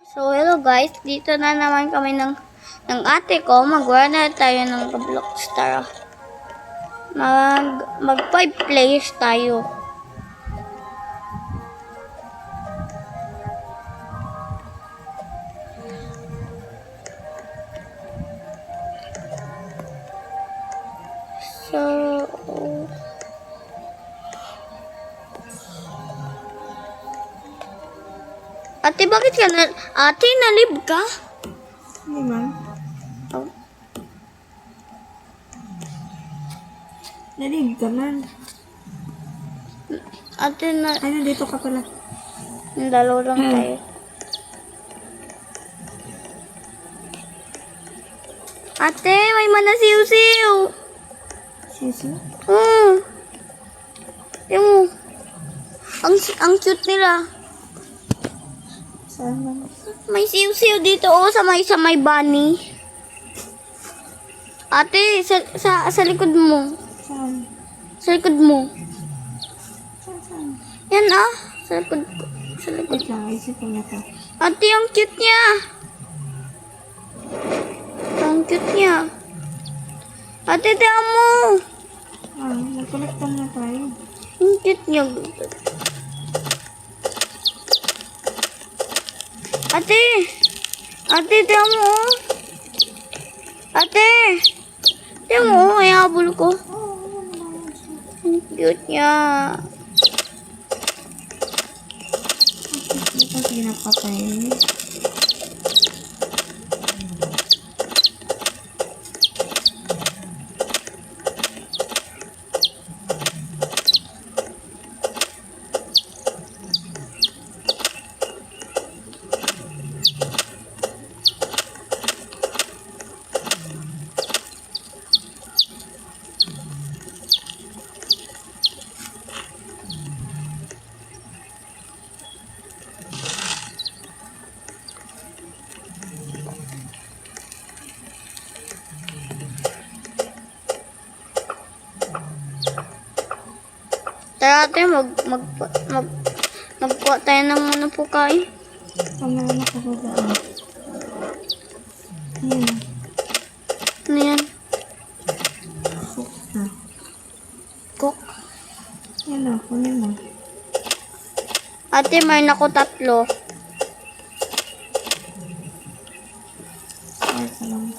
So, hello guys. Dito na naman kami ng ate ko. Magawa na tayo ng Roblox Star. Mag 5 players tayo. So, ate, bakit ka na... Ate, nalib ka? Hindi man. Oh. Nalib ka man. Ate, Ay, nandito ka pala. dalaw lang tayo. Ate, may manasiw-siw. Sisi? Tingnan mo. Ang cute nila. Saan man? May siw-siw dito sa may bunny. Ate, sa likod mo. Saan? Sa likod mo. Saan? Yan sa likod ko. Sa likod. Wait lang, isip ko na to. Ate, ang cute niya. Ang cute niya. Ate, tingnan mo. Nag-collect na tayo. Ang cute niya. Ate! Ate, tingnan mo. Ate! Tingnan mo, ay habol ko. Ang cute niya. Ito pinapatay. Tara ate, magkuha tayo ng ano po kain. Kamera na ko ba? Ayan. Ano yan? Cook na. Cook. Yan na, kunin mo. Ate, may nako 3. Ay, salam.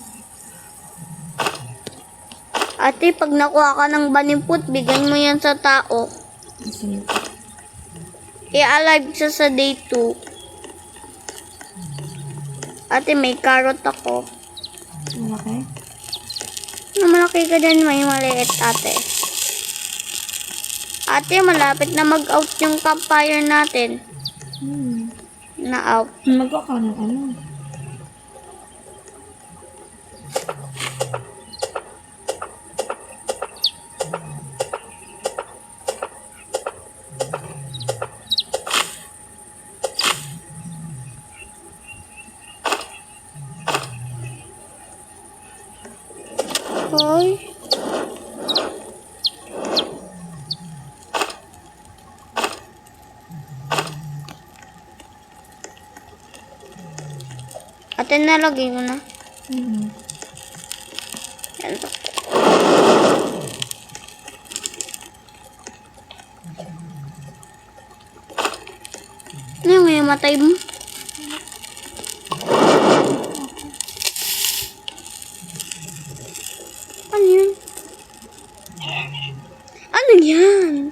Ate, pag nakuha ka ng baniput, bigyan mo yan sa tao. Isin. I-alive siya sa day 2. Ate, may carrot ako. Malaki? Malaki ka dyan, may maliit ate. Ate, malapit na mag-out yung campfire natin. Na-out. Magawa ka ng ano? Hoy. Ate, nalagay mo na. Yan. Ano yung may matay mo? Ano yun? Ano yan?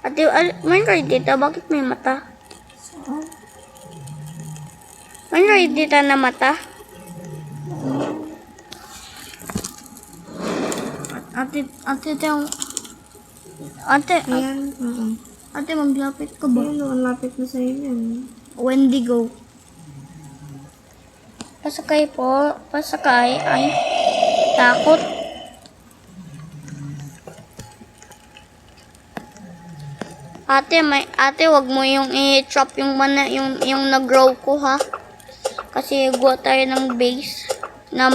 Ate, may right dito. Bakit may mata? Saan? May right dito na mata? Ayan. Ate, maglapit ka ba? Ayan, ang lapit na sa'yo yan. Wendigo. Pasakay po. Pasakay. Ay, takot. Ate, wag mo yung i-chop yung nag-grow ko, ha? Kasi gawa tayo ng base na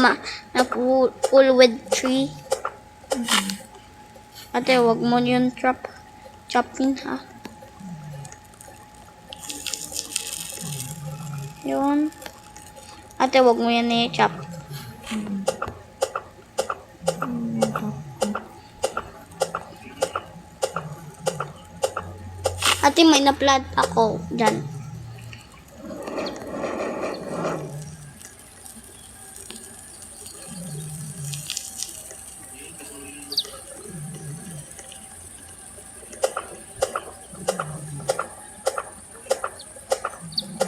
full with tree. Ate, wag mo yung chopping, ha? Yun. Ate, wag mo yan i-chop. Yung chop ko. Ate, may na-plant ako dyan.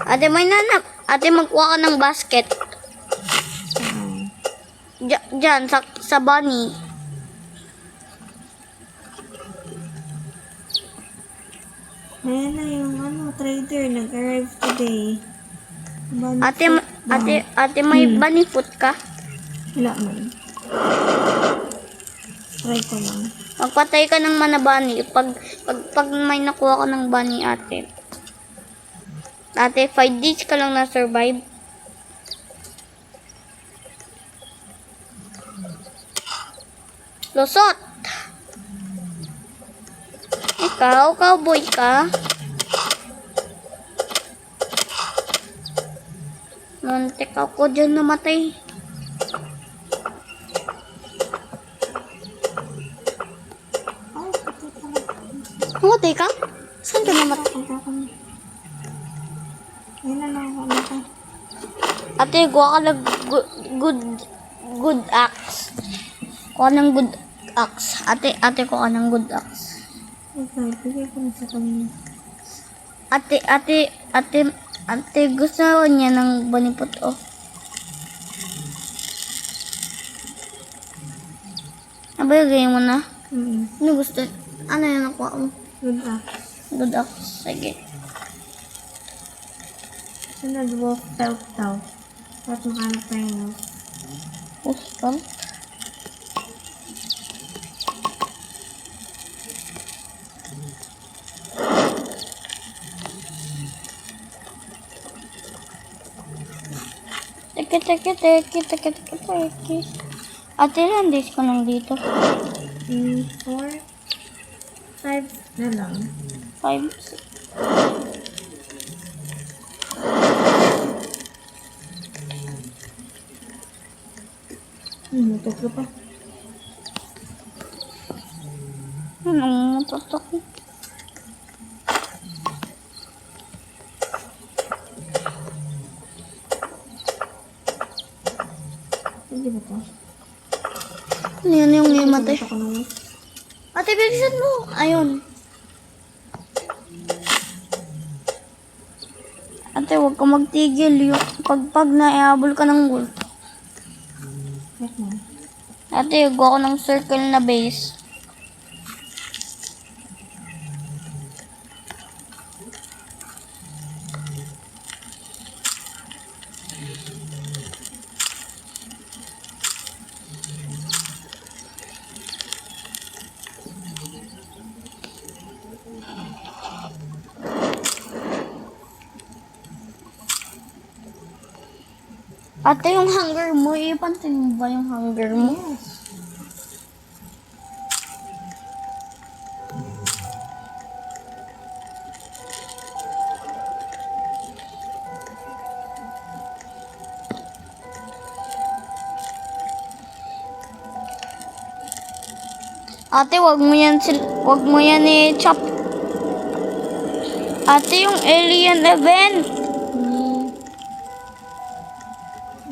Ate, may nanap. Ate, magkuha ka ng basket. Diyan, sa bunny. Ayan na yung trader nag-arrive today. Bunny Ate, foot ba? ate, may bunny foot ka? Wala man. Try ko lang. Magpatay ka ng mana bunny. Pag may nakuha ka ng bunny, ate. Ate, 5 days ka lang na-survive. Lusot! Ikaw, cowboy ka. Muntik ako dyan namatay. Ay, pati pala. Namatay ka? Saan ka namatay? Ayun na lang ako naka. Ate, kuha ka ng good axe. Kuha ng good axe. Ate, kuha ng good axe. Okay, bigay ko na sa kanya. Ate, gusto niya ng banipot, oh. Nabagay mo na? Ano gusto? Ano yung nakuha mo? Good luck. Good axe. Sige. Sunod, wolf felt daw. At makahanap tayo ng Oh, spam. Teke. Ate, ilan days ko lang dito? 4, 5 na lang. 5, Tatlo pa. Anong natutok? Sige ba ito? Ano yan yung imatay? Ito ko naman. Ate, bilisan mo. Ayun. Ate, huwag ka magtigil. Yung pag naihabol ka ng wolf. Yes, ma'am. Ate, gawa ko ng circle na base. Ate, yung hunger mo, ipansin mo ba yung hunger mo? Yes. Ate, wag mo yan i-chop. Ate, yung alien event.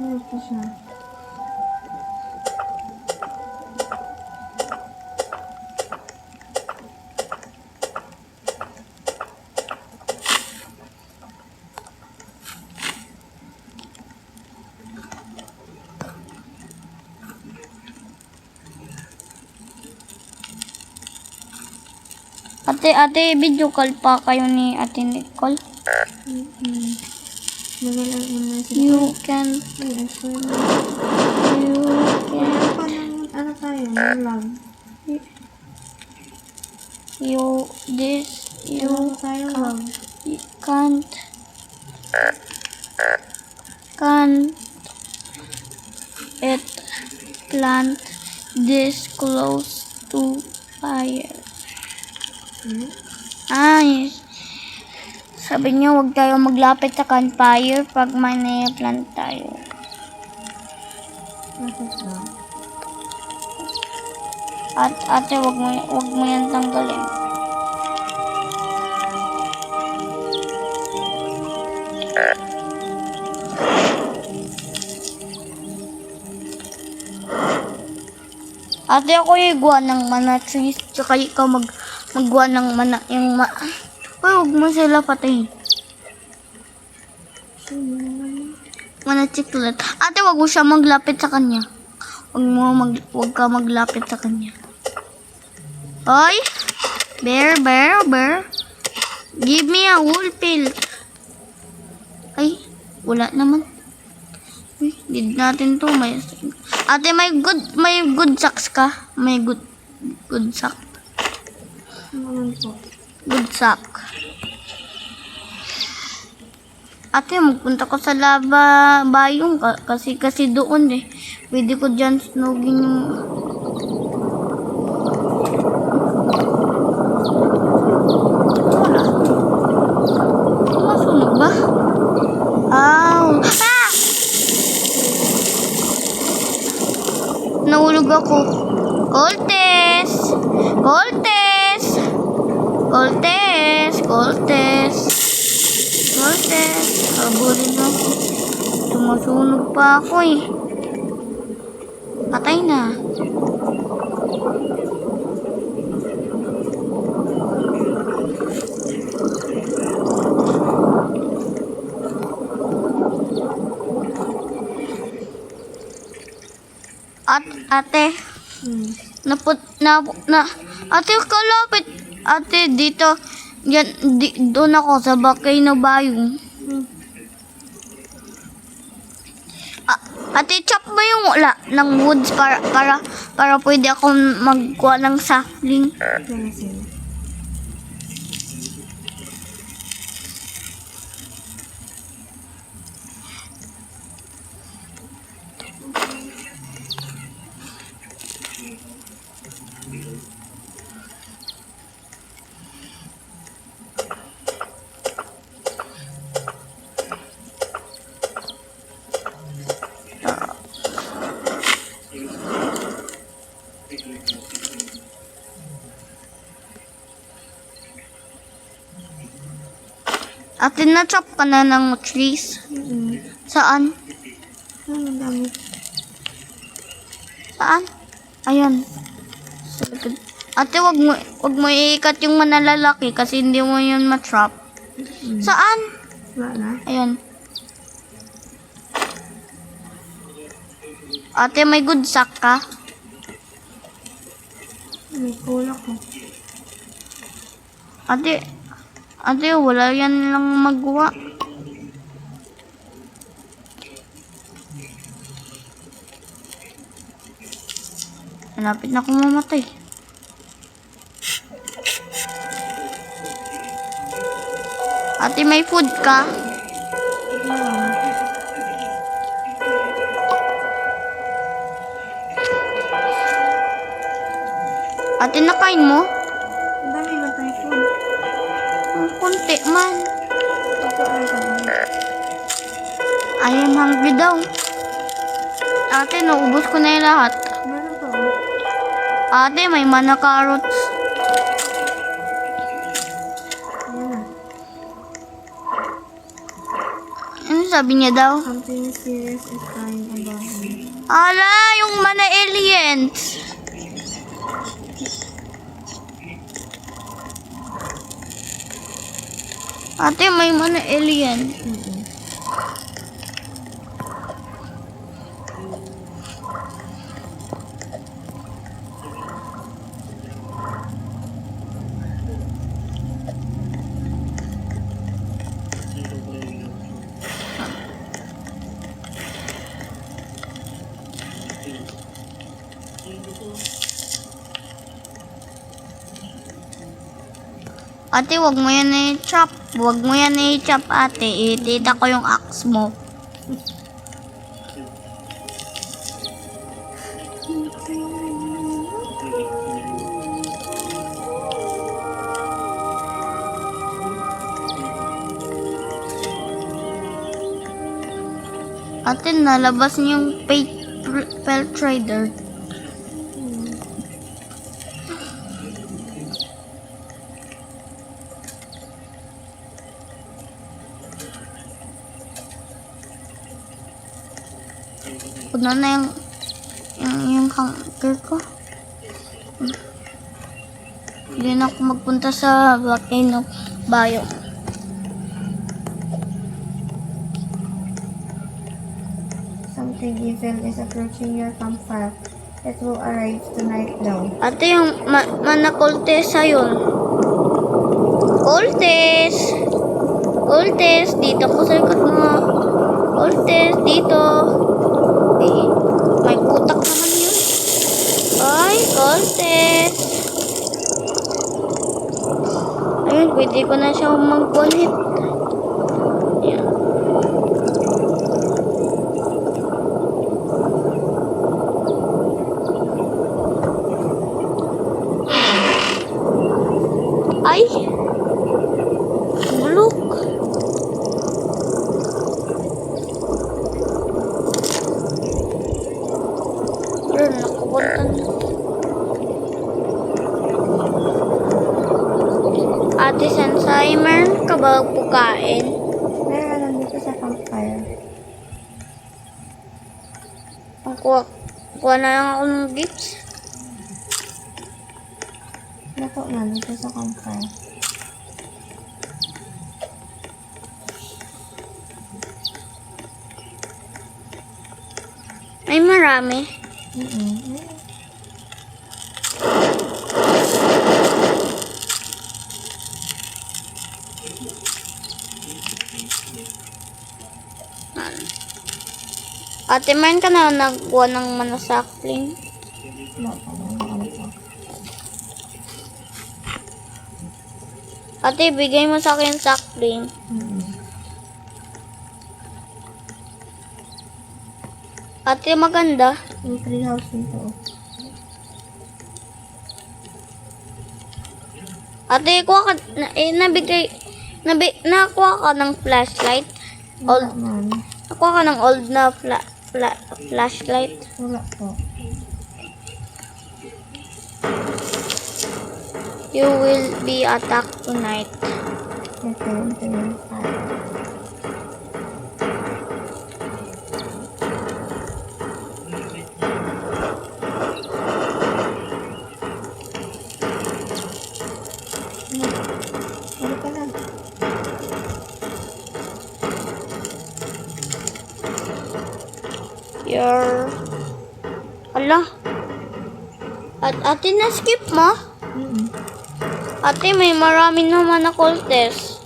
Ano pa siya? Ate, video call pa kayo ni Ate Nicole. Magalang naman siya. You can, Ay, actually. you can, Meron pa ng, ano tayo, log. you Meron pa tayo log. can't it plant this close to fire. Ay, sabi niya huwag tayo maglapit sa campfire pag may na-plant tayo. Bakit ba? At ate, wag mo yan tanggalin. Ate, ako yung gawa ng mana trees, tsaka ikaw maggawa ng mana, yung Uy, huwag mo sila patayin. Mana chiclet. Ate, wag mo siya maglapit sa kanya. Wag ka maglapit sa kanya. Hoy! Bear. Give me a wool pill. Ay, wala naman. Uy, need natin to. Ate, may good socks ka? May good sock. Ano po? Good sock. Ate, magpunta ko sa lava bayong kasi doon eh. Pwede ko dyan snugin yung... Wala. Masunog ba? Ow! Ah! Nahulog ako. Coltes! Habulin ako. Sumusunog pa ako eh. Patay na. Ate, ate, kalapit. Ate, dito, doon ako sa bakay na bayong. Ate, chop mo yung wala ng woods para pwede akong magkuha ng sapling. Ate, na-chop ka na ng trees? Saan? Ang dami. Saan? Ayan. Sa likod. Ate, wag mo iikat yung manalalaki kasi hindi mo yun ma-trap. Saan? Wala na. Ayan. Ate, may good sack ka? May kulak ko. Ate, wala yan lang magawa. Malapit na akong mamatay. Ate, may food ka? Ate, nakain mo? Ang dami na tayo food. Kunti man. Ito ay I am hungry daw. Ate, naubos ko na yung lahat. meron pa. Ate, may mana carrots. Ayan na. Ano sabi niya daw? Something serious is crying about me. Ala, yung mana aliens. Ate, may mana alien. Ate, wag mo yan i-chop. Wag mo yan i-chop, ate. Itita ko yung axe mo. Ate, nalabas niyo yung fake Trader. Puno na yung hunger ko. Hindi na ako magpunta sa volcano biome. Something evil is approaching your campfire. It will arrive tonight daw. Ate, yung mana Coltesa yun. Coltes! Coltes! Dito ko sa likod mo. Coltes, dito. Eh, may putak naman yun. Ay, Coltes! Ayun, pwede ko na siya mag-one hit. Ayan. Ay! Bulok! Pero nakapunta na. Ate Sensei, meron ka ba pukain? Meron nandito sa campfire. Kuha na lang ako ng gifts. Nako nandito sa campfire. Ay, marami. Ate, meron ka na nagkuha ng manasakling? Wala pa naman ako. Ate, bigay mo sa akin yung sakling. Ate, maganda. Yung treehouse dito. Ate, kuha ka, nakuha ka ng flashlight. Wala man. Nakuha ka ng old na flashlight. Wala po. You will be attacked tonight. Ito yung fire. Wala ka na. Ala. Ate, na-skip mo? Ate, may marami naman na Coltes.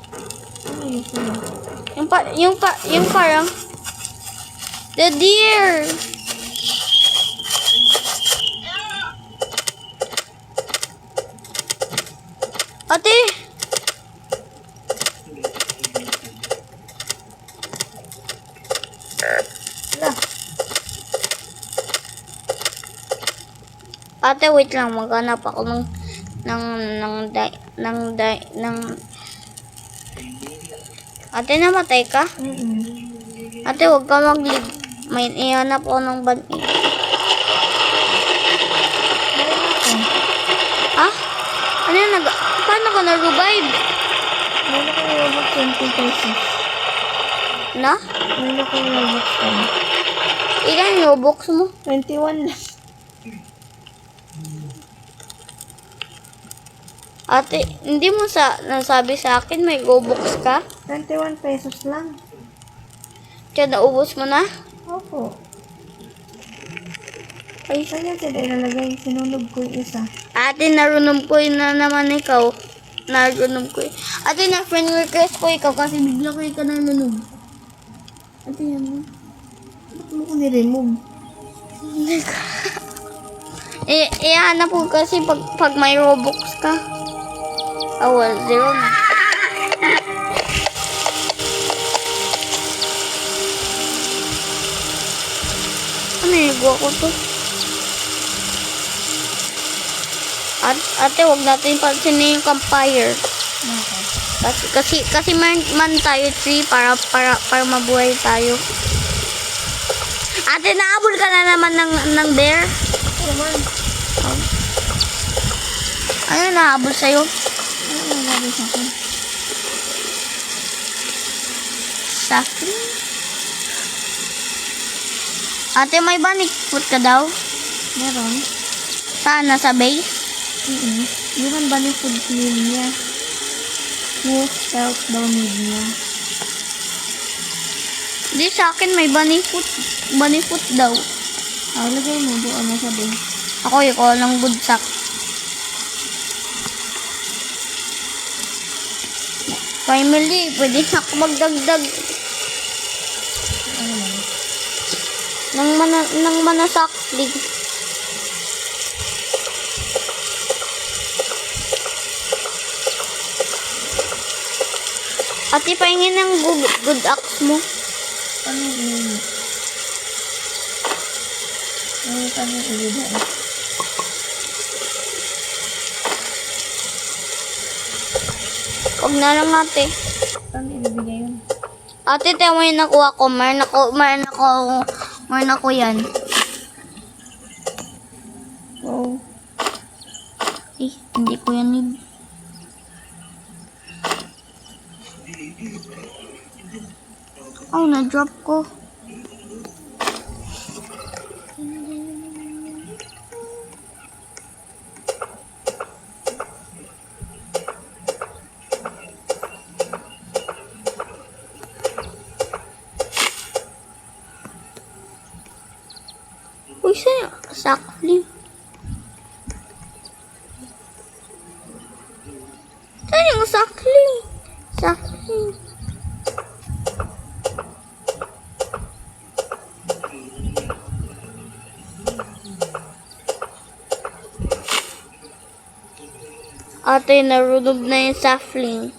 Ano yun sila? Yung parang the deer. Ate. Wala. Ate, wait lang, maghanap ako ng Ate, namatay ka? Ate, huwag ka mag-leave. May ihanap ako ng bani. Ah? Ano yun? Paano ka na-revive? Meron ko yung Robux 20 pesos. Na? Meron ko yung Robux ko. Ilan yung box mo? 21 lang. Ate, hindi mo nasabi sa akin may go box ka? 21 pesos lang. Kaya naubos mo na? Opo. Ay, Saan yan sila ilalagay? Sinunog ko yung isa. ate, narunom ko na naman ikaw. Narunom ko. Ate, na-friend request ko ikaw kasi bigla ko ikaw nanunog. Ate yan mo. Ba't mo ko niremove? Ihanap ko kasi pag may Robux ka. Ah, well, 0 na. Ano yung ko to? Ate, wag natin pansinin yung campfire. Kasi man tayo 3 para mabuhay tayo. Ate, naabol ka na naman ng bear? Ano naman? Ano naabol sa'yo? Ano nalabi sa akin? Sapling? Ate, may banik food ka daw? Meron? Saan? Nasa base? Di man ba ni food clean niya? Wolf felt daw need niya. Di sa akin may bunny food. Bunny food daw. Lagay mo doon na sabi. Ako yung ko ng good sack. Finally, pwede na ako magdagdag Ano lang? ng manasakling. Ate, pahingin ng good axe mo. Ano yun? Ano ibigay? Huwag na lang ate. Ano ibigay yun? Ate, tayo mo yung nakuha ko. Meron ako yan. Oh. Hindi ko yan need. Oh, na-drop ko. Uy, sa'yo. Sakling. Saan yung sakling? Sakling. Ate, narulog na yung sapling.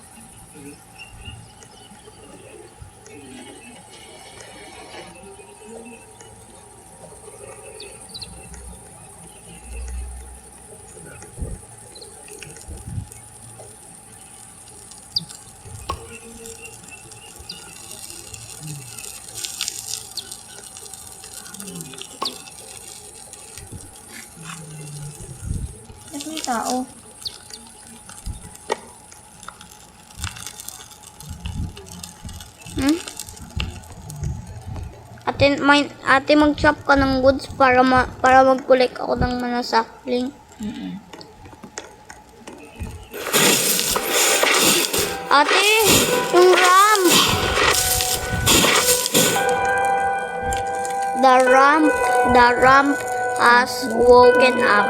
Ba't may tao? Hmm? Ate mag-chop ka ng woods para mag-collect ako ng mga sapling. Ate, yung ramp. The ramp has woken up.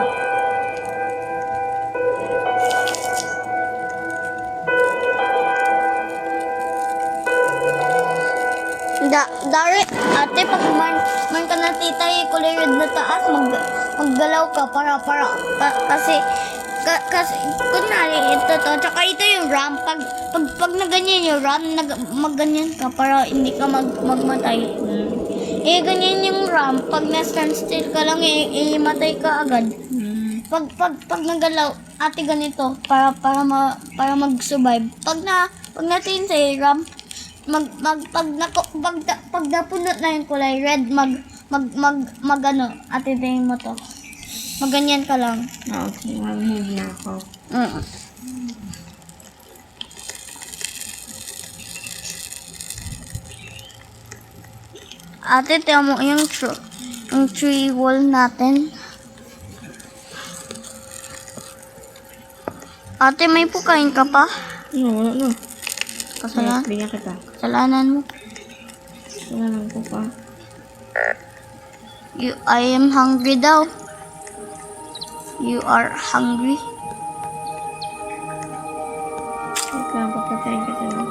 Ate, pag man ka na tita, kulay red na taas, maggalaw ka kasi kunwari ito to, tsaka ito yung ramp, pag na ganyan yung ramp, magganyan ka para hindi ka magmatay. Ganyan yung ramp, pag na-standstill ka lang, matay ka agad. Pag nagalaw, ate ganito, para mag-survive. Pag natin sa ramp, pag napunot na yung kulay red, ate tingin mo to. Maganyan ka lang. Okay, mag-move na ako. Ate, tingnan mo yung tree wall natin. Ate, may pukain ka pa? No. Bigyan kita. Kasalanan mo. Wala lang ko pa. I am hungry daw. You are hungry. Ikaw, papatayin kita ng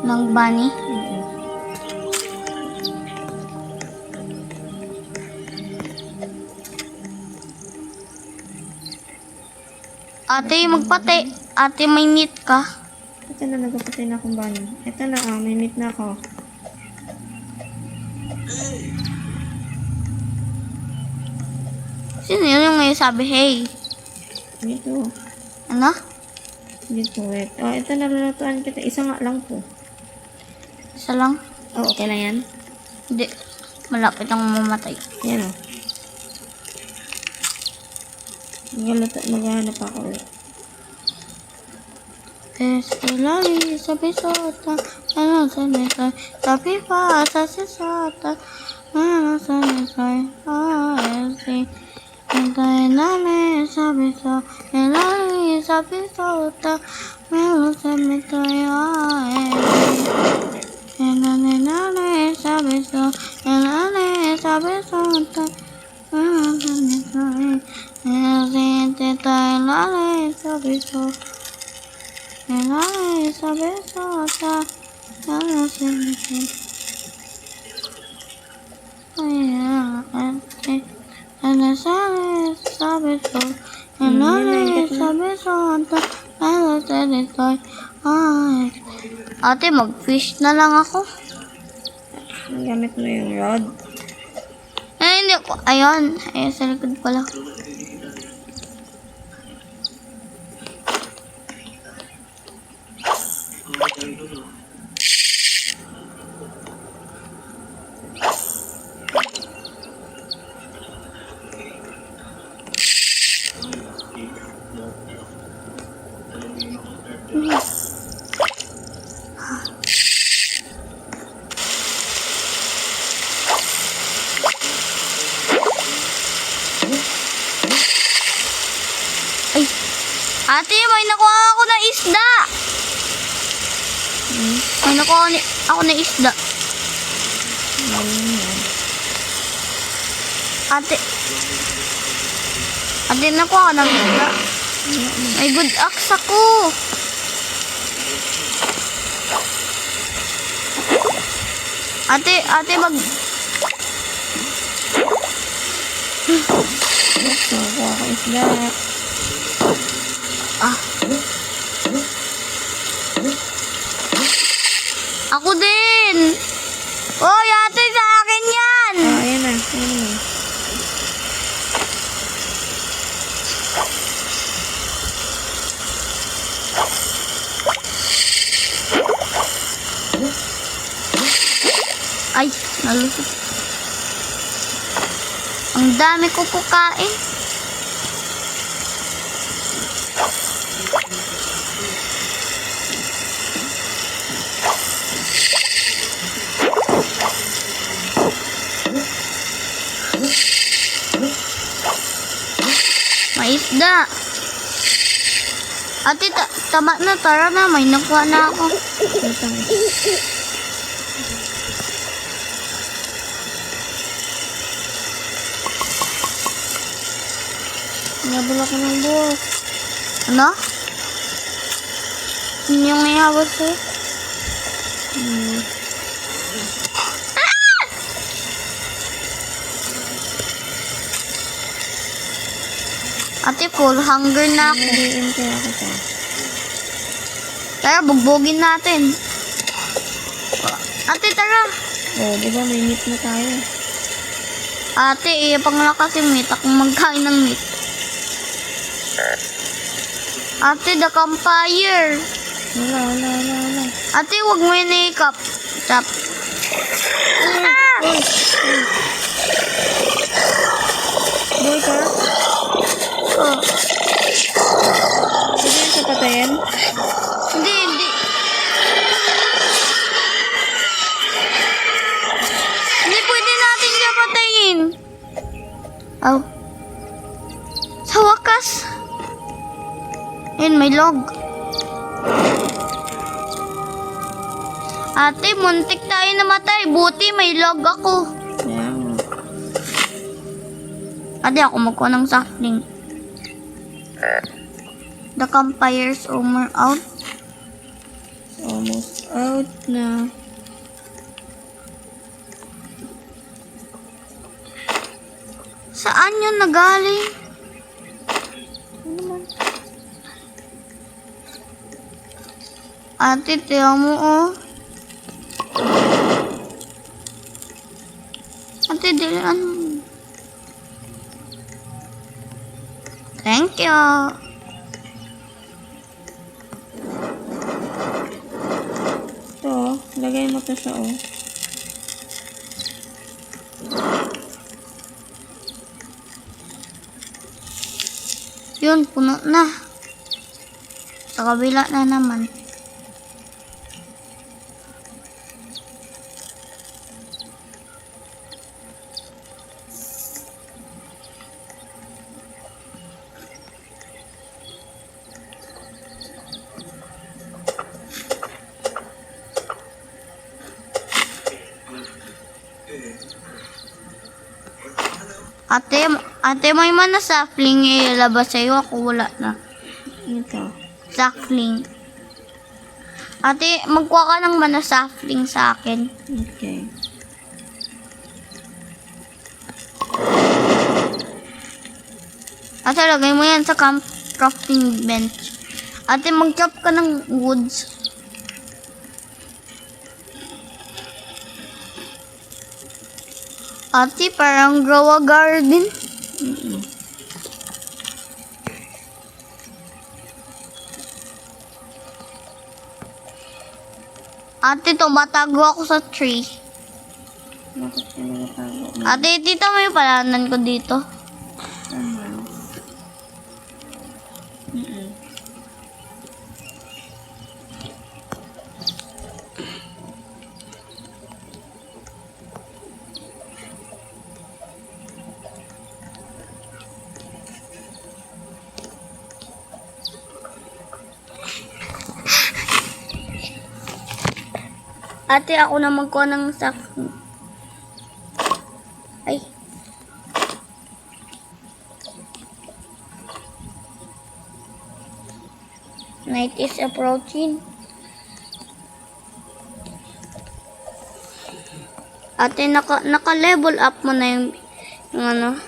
Ng bunny. Ate, magpatay. Ate, may meat ka. Ito na, nagpapatay na akong bunny. Ito na, may meat na ako. Sino yun yung may sabi, hey? Dito. Ano? Dito, wait. Ito na, lulutuan kita. Isa nga lang po. Isa lang? Okay lang yan? Hindi. Malapit ang mamatay. Yan o. Maghanap ako ulit. Lagi sa pisota, ano sa nisay, tapi pa sa sisota, ano sa nisay, esi. Hintay namin sa pisota, lagi sa pisota, ano sa nisay, esi. Hintay namin sa pisota, lagi sa pisota, ano sa nisay, esi. Hintay lagi sa pisota. Ay, sabi ko sa ano sinisin. Ay, ano sabi ko. Ay, sabi ko ano sinisin. Ay, ate, mag-fish na lang ako. Gamit mo yung rod. Hindi ko. Ayun. Ayun, sa likod pala. Ay, ate, may nakuha ako na isda. May nakuha ako na isda. Ate, nakuha ka ng isda. May good axe ako. Ate, Nakuha ko isda. Ako din. Oy, ate, sa akin yan. Ayan na. Ayan na. Ay, nalusot. Ang dami ko po kain. May isda. Ate, tama na. Tara na. May nakuha na ako. Nabula ko ng buhok. Ano? Yun yung may hawak ko. Ate, full hunger na ako. Nag-i-enter ako pa. Tara, bugbugin natin. Ate, tara. Oh, di ba may meat na tayo? Ate, panglakas yung meat. Akong magkain ng meat. Ate, the campfire. Wala. Ate, wag mo yun i-cup. Tap. Boy ka? Oh. Pwede yun sa patayin? Hindi. Hindi pwede natin siya patayin. Oh. Sa wakas. Ayun, may log. Ate, muntik tayo namatay. Buti may log ako. Ayan. Ate, ako magkuha ng sapling. The campfire's almost out. Almost out na. Saan yun nagaling? Ate, tiyan mo oh. Ate, dilian mo. Thank you. Ito, lagay mo to sa o. Yun, puno na. Sa kabila na naman. Ate, may mana sapling ilabas sa'yo. Ako wala na. Ito. Sapling. Ate, magkuha ka ng mana sapling sa akin. Okay. Ate, lagay mo yan sa crafting bench. Ate, mag-chop ka ng woods. Ate, parang grow a garden. Ate, tumatago ako sa tree. Bakit ka nagatago mo? Ate, dito mo yung palanan ko dito. Tama. Ate, ako na magkuha ng sack. Ay. Night is approaching. Ate, naka-level up mo na yung ano.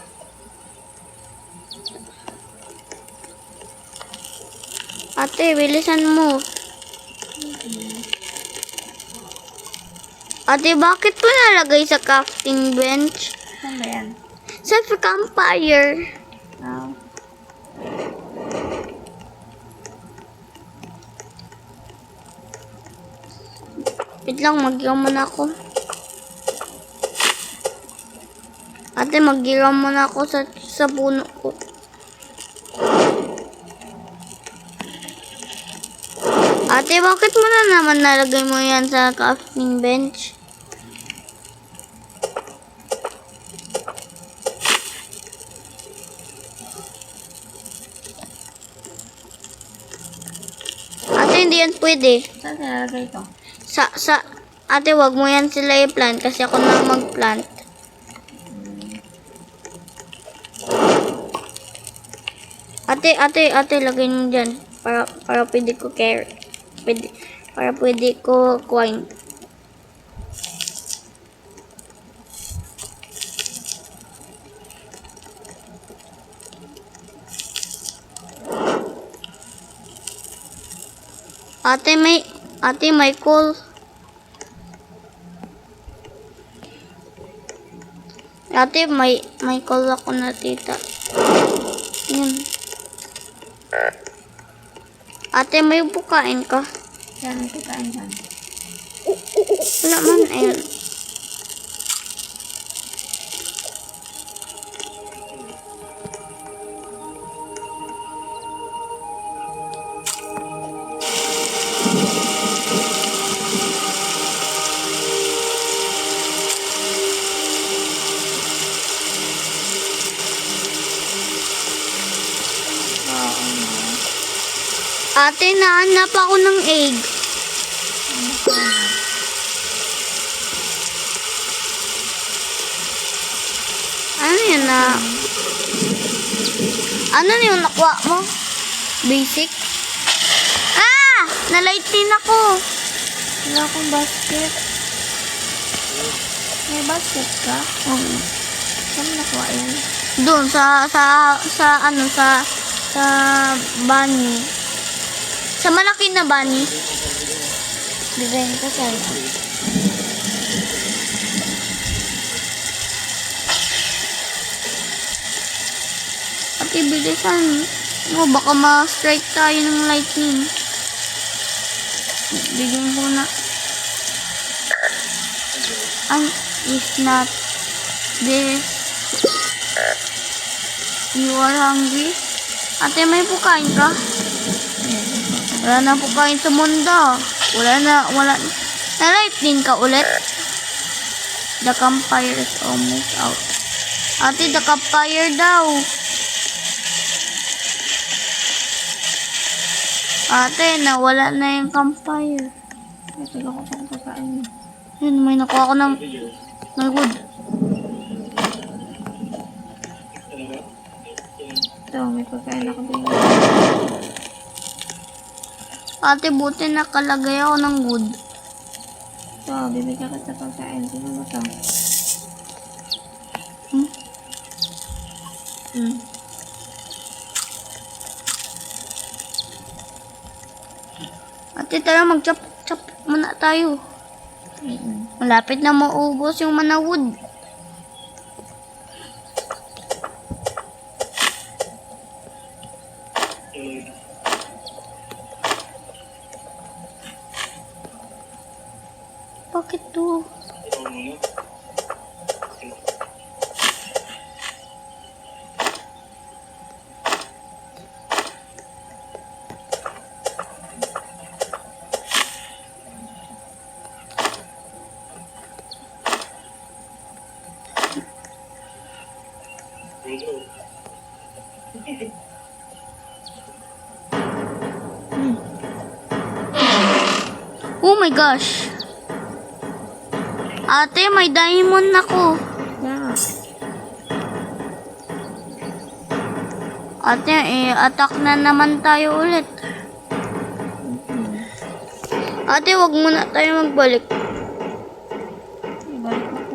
Ate, bilisan mo. Ate, bakit po nalagay sa crafting bench? Saan ba yan? Sa campfire. Oh. Wait lang, mag-gira muna ako. Ate, mag-gira muna ako sa puno ko. Ate, bakit mo na naman nalagay mo yan sa crafting bench? Ate, hindi yan pwede. Saan nilalagay ito? Ate, wag mo yan sila i-plant kasi ako na mag-plant. Ate, lagay mo dyan. Para pwede ko carry. Para pwede ko coin. Ate, may coal. Ate, may coal ako na tita. Yan. Ate, may bukain ka. Saan ito kain dyan? Wala man, ayun. Ate, nahanap ako ng egg. Ano yun na? Ano yung nakuha mo? Basic? Ah! Nalightin ako. Wala akong basket. May basket ka? Oo. Saan nakuha yan? Doon sa bunny. Sa malaki na bunny. Design ka saan? At ibilisan. Baka ma-strike tayo ng lightning. Bigyan ko na. If not this, you are hungry? Ate, may pukain ka? Wala na pukain sa mundo. Wala. Na-light din ka ulit? The campfire is almost out. Ate, the campfire daw. Ate, nawala na yung campfire. Ito ako pang kakain. Yun, may nakuha ko ng wood. Ito, may pagkain ako din. Ate, buti nakalagay ako ng wood. Ito, bibigyan ka sa pagkain. Sino mo to? Ate, tayo mag-chop muna tayo. Malapit na maubos yung mana wood. Bakit to? Oh my gosh. Ate, may diamond ako. Yeah. Ate, attack na naman tayo ulit. Ate, wag muna tayo magbalik. Ibalik ako.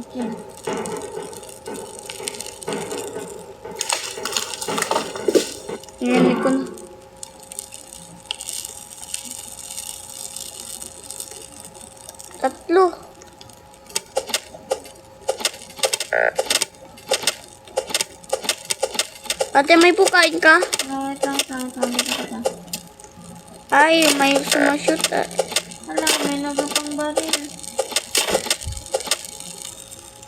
Okay. Narinig ko na. Tatlo. Ate, may pukain ka? Ito. Ay, may sumashoot. Hala, may nagapang baril.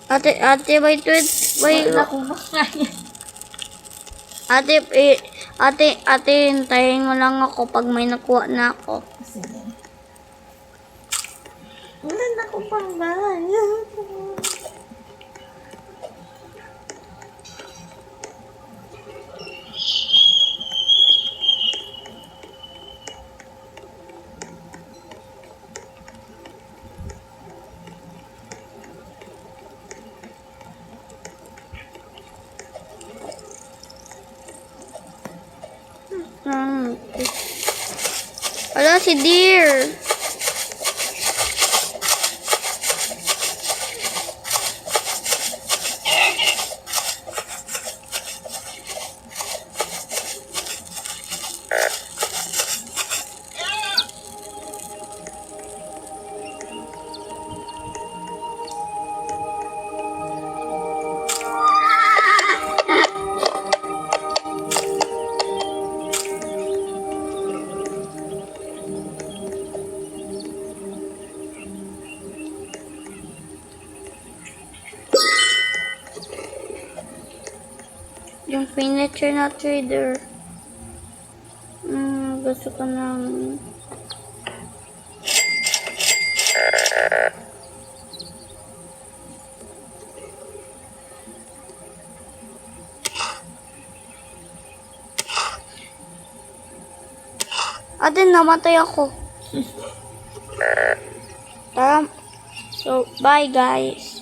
Ate, wait. Wala akong makain. Ate, hintayin mo lang ako pag may nakuha na ako. Sige. Wala na akong pang baril. Wala si Deer. Yung furniture na trader. Gusto ko ng... Ate, namatay ako. So, bye guys.